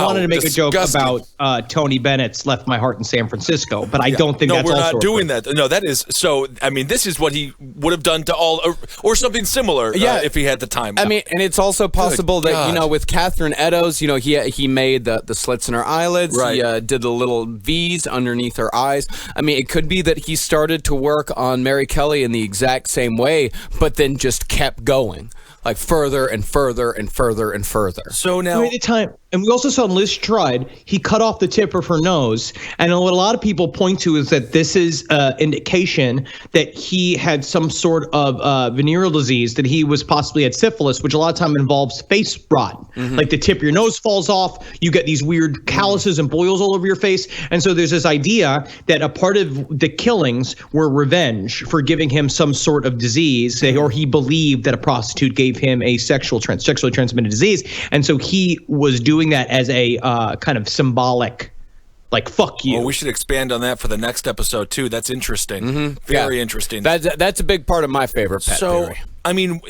I wanted to make disgusting. a joke about Tony Bennett's "Left My Heart in San Francisco," but I don't think that's we're also not doing that. No, that is so. I mean, this is what he would have done to all, or something similar. Yeah. If he had the time. I mean, and it's also possible that, you know, with Catherine Eddowes, you know, he made the slits in her eyelids. Right. He did the little V's underneath her eyes. I mean, it could be that he started to work on Mary Kelly in the exact same way, but then just kept going, like further and further and further and further. So now, At the time, and we also saw in Liz Stride, he cut off the tip of her nose. And what a lot of people point to is that this is indication that he had some sort of venereal disease, that he was possibly had syphilis, which a lot of time involves face rot. Like the tip of your nose falls off, you get these weird calluses and boils all over your face. And so there's this idea that a part of the killings were revenge for giving him some sort of disease, or he believed that a prostitute gave him a sexually transmitted disease. And so he was doing that as a kind of symbolic, like, fuck you. well, we should expand on that for the next episode too. That's interesting. Very interesting. That's a big part of my favorite pet theory. I mean,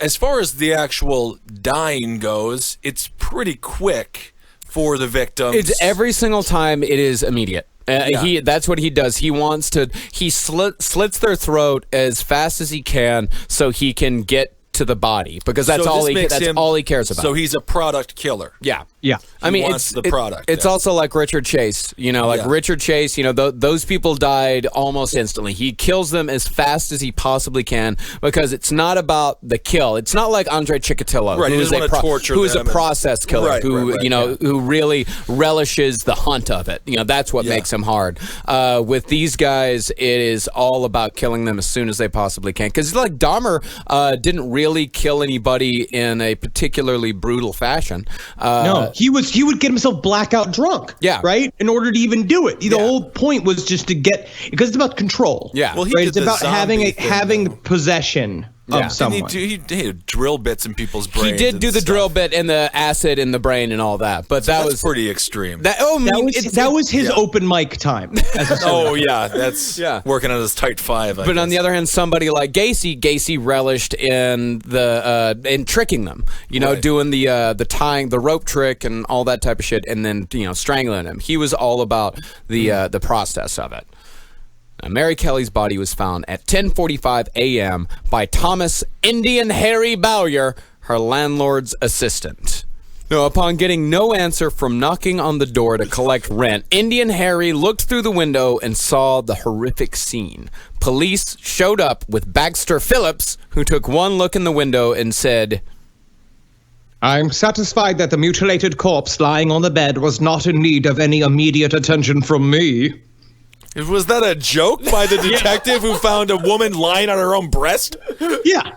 as far as the actual dying goes, it's pretty quick for the victims. It's every single time it is immediate. That's what he does. He wants to. He slits their throat as fast as he can so he can get to the body, because that's So all this he. makes That's him- all he cares about. So he's a product killer. yeah. Yeah. I mean, wants the product, It's yeah. also like Richard Chase. You know, like Yeah. Richard Chase. You know, those people died almost instantly. He kills them as fast as he possibly can, because it's not about the kill. It's not like Andre Chikatilo, Right, he who is doesn't wanna torture who is a them and- process killer, Right, who right, you know who really relishes the hunt of it. You know, that's what Yeah. makes him hard. With these guys, it is all about killing them as soon as they possibly can. Because like Dahmer didn't really kill anybody in a particularly brutal fashion. No, he would get himself blackout drunk. Yeah. Right. In order to even do it, the whole point was just to get, because it's about control. Yeah. Well, he right. did It's the about zombie thing, having though. possession of someone. He drill bits in people's brains. He did and do the stuff. drill bit and the acid in the brain and all that, but that That's was pretty extreme. That was his open mic time. Oh yeah, that's working on his tight five. But on the other hand, somebody like Gacy relished in the in tricking them, doing the tying, the rope trick, and all that type of shit, and then strangling him. He was all about the process of it. Now, Mary Kelly's body was found at 10:45 a.m. by Thomas Indian Harry Bowyer, her landlord's assistant. Now, upon getting no answer from knocking on the door to collect rent, Indian Harry looked through the window and saw the horrific scene. Police showed up with Baxter Phillips, who took one look in the window and said, I'm satisfied that the mutilated corpse lying on the bed was not in need of any immediate attention from me. Was that a joke by the detective who found a woman lying on her own breast? Yeah.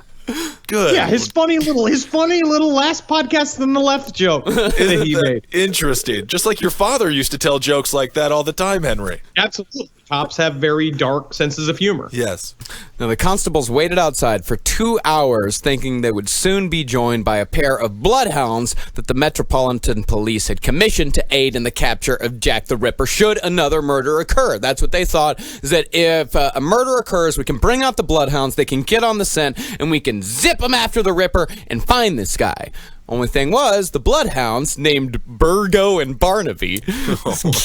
Good. Yeah, his funny little last podcast on the left joke that he made. Interesting. Just like your father used to tell jokes like that all the time, Henry. Absolutely. Cops have very dark senses of humor. Yes. Now, the constables waited outside for 2 hours, thinking they would soon be joined by a pair of bloodhounds that the Metropolitan Police had commissioned to aid in the capture of Jack the Ripper should another murder occur. That's what they thought, is that if a murder occurs, we can bring out the bloodhounds, they can get on the scent, and we can zip them after the Ripper and find this guy. Only thing was, the bloodhounds, named Burgo and Barnaby,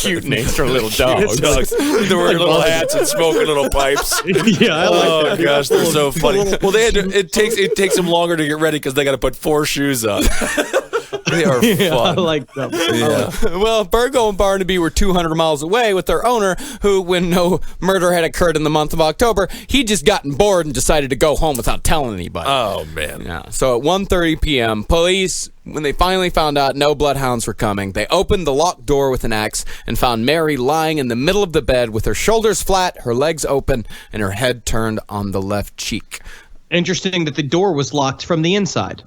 cute names for little dogs. They're wearing little hats and smoking little pipes. Yeah, I like Oh that. gosh, they're so funny. Well, they had to, it takes them longer to get ready because they got to put 4 shoes on. They are I fun. like them. Yeah. Well, Burgo and Barnaby were 200 miles away with their owner, who, when no murder had occurred in the month of October, he'd just gotten bored and decided to go home without telling anybody. Oh man. Yeah. So at 1:30 p.m., police, when they finally found out no bloodhounds were coming, they opened the locked door with an axe and found Mary lying in the middle of the bed with her shoulders flat, her legs open, and her head turned on the left cheek. Interesting that the door was locked from the inside.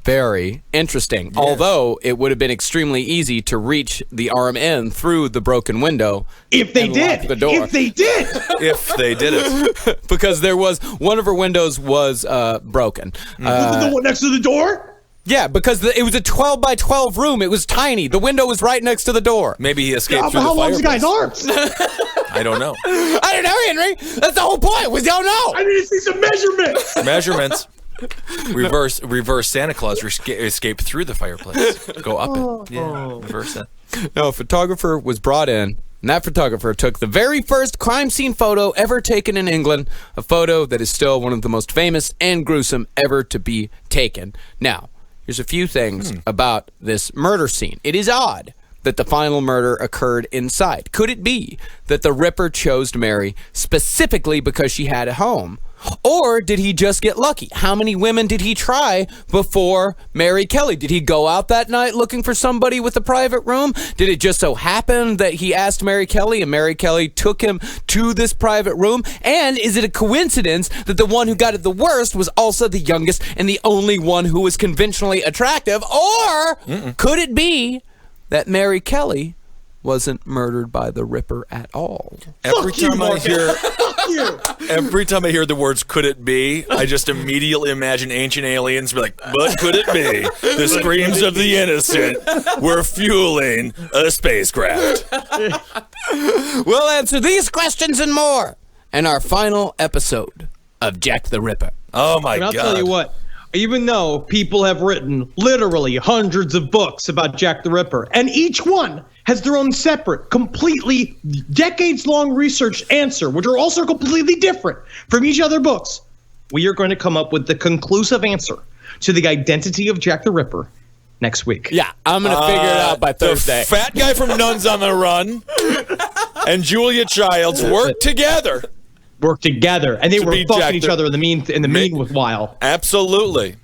Very interesting. Although it would have been extremely easy to reach the arm end through the broken window. If they and lock did. the door. If they did. If they did it. Because there was one of her windows was broken. The one next to the door? Yeah, because it was a 12 by 12 room. It was tiny. The window was right next to the door. Maybe he escaped through How the long's the fireplace. guy's arms? I don't know. I don't know, Henry. That's the whole point. We don't know. I need to see some measurements. Measurements. Reverse Santa Claus escape through the fireplace. Go up it. Yeah. Reverse it. No, a photographer was brought in, and that photographer took the very first crime scene photo ever taken in England, a photo that is still one of the most famous and gruesome ever to be taken. Now, here's a few things about this murder scene. It is odd that the final murder occurred inside. Could it be that the Ripper chose Mary specifically because she had a home? Or did he just get lucky? How many women did he try before Mary Kelly? Did he go out that night looking for somebody with a private room? Did it just so happen that he asked Mary Kelly and Mary Kelly took him to this private room? And is it a coincidence that the one who got it the worst was also the youngest and the only one who was conventionally attractive? Or could it be that Mary Kelly wasn't murdered by the Ripper at all? Every you, time I Morgan. hear You. Every time I hear the words "could it be," I just immediately imagine ancient aliens be like, "But could it be? The screams of the innocent were fueling a spacecraft." We'll answer these questions and more in our final episode of Jack the Ripper. Oh my And I'll god! tell you what, even though people have written literally hundreds of books about Jack the Ripper, and each one has their own separate, completely decades-long researched answer, which are also completely different from each other books, we are going to come up with the conclusive answer to the identity of Jack the Ripper next week. Yeah, I'm going to figure it out by Thursday. The fat guy from Nuns on the Run and Julia Childs worked together. Work together, and they were be fucking Jack each the- other in the meanwhile. Absolutely.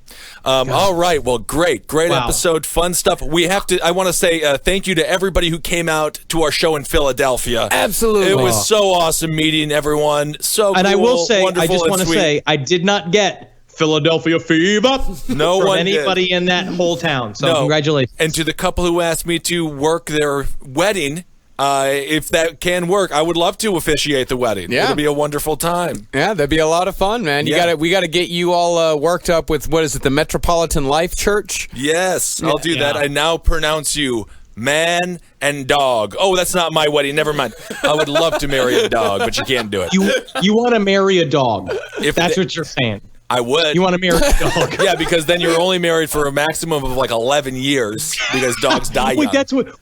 All right. Well, great Wow. episode. Fun stuff. I want to say thank you to everybody who came out to our show in Philadelphia. Absolutely. It was so awesome meeting everyone. So And cool, I will say, I wonderful, just and want to sweet. say, I did not get Philadelphia fever. No from one anybody in that whole town. So No. congratulations. And to the couple who asked me to work their wedding, if that can work, I would love to officiate the wedding. Yeah. It'll be a wonderful time. Yeah, that'd be a lot of fun, man. We got to get you all worked up with, what is it, the Metropolitan Life Church? Yes, I'll do that. Yeah. I now pronounce you man and dog. Oh, that's not my wedding. Never mind. I would love to marry a dog, but you can't do it. You want to marry a dog? If that's they- what you're saying. I would. You want to marry a dog? Yeah, because then you're only married for a maximum of like 11 years because dogs die young. Wait,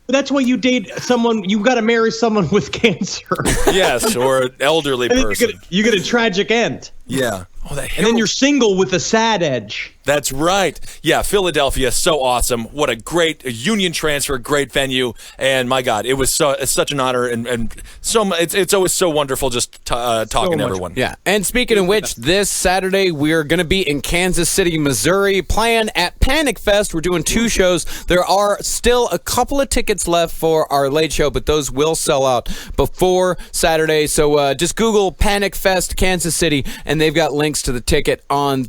that's why you date someone. You got to marry someone with cancer. Yes, or an elderly And then person. you get a tragic end. Yeah. Oh, that And then you're single with a sad edge. That's right. Yeah, Philadelphia, so awesome. What a great union transfer, great venue, and my God, it's such an honor, and so it's always so wonderful just talking to everyone. Yeah. And speaking of which, this Saturday we're going to be in Kansas City, Missouri, playing at Panic Fest. We're doing 2 shows. There are still a couple of tickets left for our late show, but those will sell out before Saturday. So just Google Panic Fest Kansas City, and they've got links to the tickets on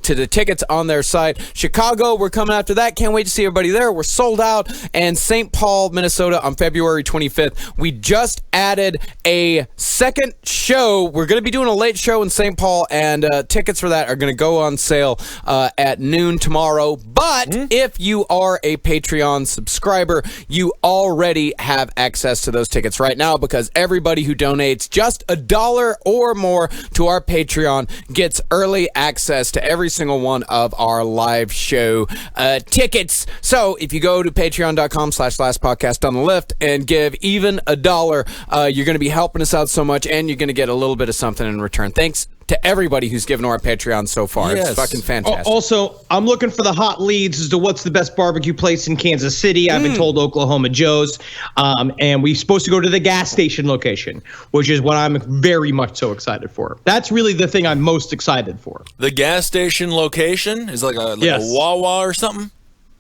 their site. Chicago, we're coming after that. Can't wait to see everybody there. We're sold out. And St. Paul, Minnesota on February 25th. We just added a second show. We're going to be doing a late show in St. Paul, and tickets for that are going to go on sale at noon tomorrow. But if you are a Patreon subscriber, you already have access to those tickets right now, because everybody who donates just $1 or more to our Patreon gets early access to every single one of our live show tickets. So if you go to patreon.com/lastpodcast on the left and give even $1, you're going to be helping us out so much, and you're going to get a little bit of something in return. Thanks to everybody who's given to our Patreon so far. Yes. It's fucking fantastic. Also, I'm looking for the hot leads as to what's the best barbecue place in Kansas City. I've been told Oklahoma Joe's, and we're supposed to go to the gas station location, which is what I'm very much so excited for. That's really the thing I'm most excited for. The gas station location is like a Yes. Wawa or something.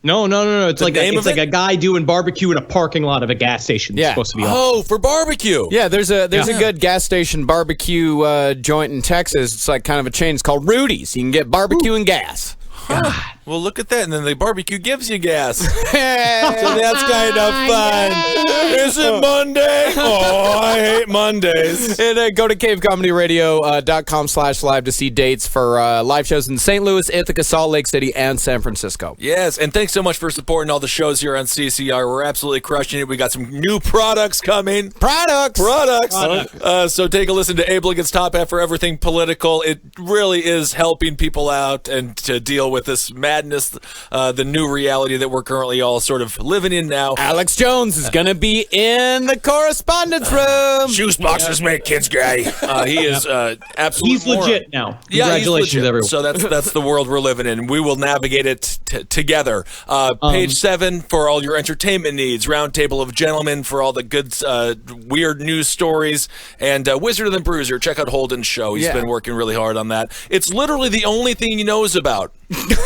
No. It's like name of it? a guy doing barbecue in a parking lot of a gas station. Yeah. It's supposed to be awesome. Oh, for barbecue. Yeah, there's a good gas station barbecue joint in Texas. It's like kind of a chain. It's called Rudy's. You can get barbecue and gas. Well, look at that. And then the barbecue gives you gas. So that's kind of fun. Is it Monday? Oh, I hate Mondays. And go to cavecomedyradio.com/live to see dates for live shows in St. Louis, Ithaca, Salt Lake City, and San Francisco. Yes, and thanks so much for supporting all the shows here on CCR. We're absolutely crushing it. We got some new products coming. Products. So take a listen to Abe Lincoln's Top Hat for everything political. It really is helping people out and to deal with this madness, the new reality that we're currently all sort of living in now. Alex Jones is going to be in the correspondence room. Juice boxes make kids gay. He is absolutely He's legit now. Yeah, Congratulations, he's legit. everyone. So that's the world we're living in. We will navigate it together. Page 7 for all your entertainment needs. Roundtable of Gentlemen for all the good, weird news stories. And Wizard of the Bruiser. Check out Holden's show. He's been working really hard on that. It's literally the only thing he knows about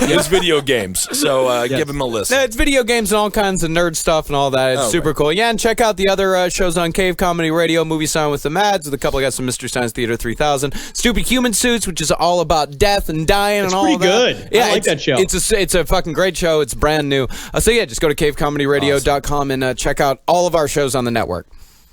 is video games. So give him a listen. It's video games and all kinds of nerd stuff and all that. It's super cool. Yeah, and check out the other shows on Cave Comedy Radio, Movie Sign with the Mads, with a couple of guys from Mystery Science Theater 3000, Stupid Human Suits, which is all about death and dying and all pretty that. good. Yeah, I like that show. It's a fucking great show. It's brand new. So yeah, just go to cavecomedyradio.com and check out all of our shows on the network.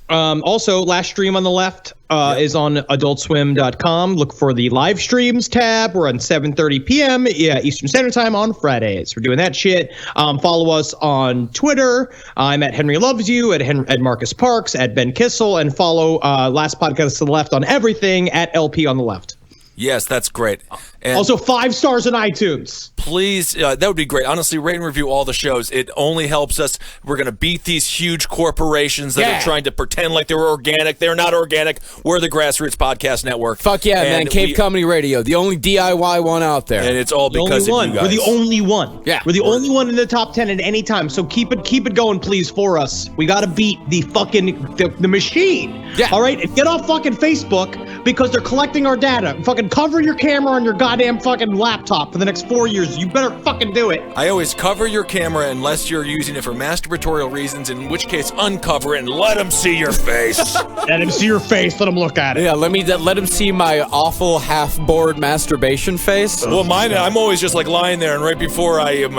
Also, last stream on the left is on adultswim.com. Look for the live streams tab. We're on 7:30 p.m. Eastern Standard Time on Fridays. We're doing that shit. Follow us on Twitter. I'm at Henry Loves You, at Marcus Parks, at Ben Kissel, and follow Last Podcast to the Left on everything at LP on the Left. Yes, that's great. And Also, 5 stars on iTunes. please, that would be great. Honestly, rate and review all the shows. It only helps us. We're going to beat these huge corporations that are trying to pretend like they're organic. They're not organic. We're the Grassroots Podcast Network. Fuck yeah, man. Cave Comedy Radio, the only DIY one out there. And it's all because of you guys. We're the only one. Yeah. We're the only one in the top 10 at any time. So keep it going, please, for us. We got to beat the fucking the machine. Yeah. All right? And get off fucking Facebook because they're collecting our data. Fucking cover your camera on your goddamn fucking laptop for the next 4 years. You better fucking do it. I always cover your camera unless you're using it for masturbatorial reasons, in which case uncover it and let him see your face. Let him see your face. Let him look at it. Yeah, let him see my awful half-bored masturbation face. Well, mine, I'm always just like lying there, and right before I am,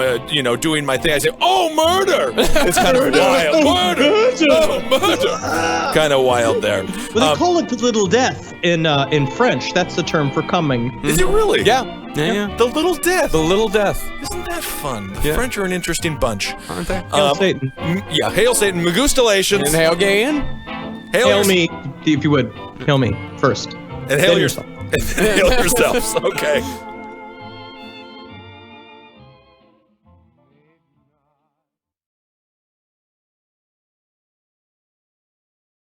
doing my thing, I say, "Oh, murder!" It's kind of wild. Murder! Oh, murder! Kind of wild there. Well, they call it the little death in French. That's the term for coming. Is it really? Yeah. The little death. The little death. Isn't that fun? The French are an interesting bunch, Aren't they? Hail Satan. Yeah, hail Satan. Magustalations. And hail Gayan. Hail me, if you would. Hail me first. And hail yourself. And hail yourselves. Okay.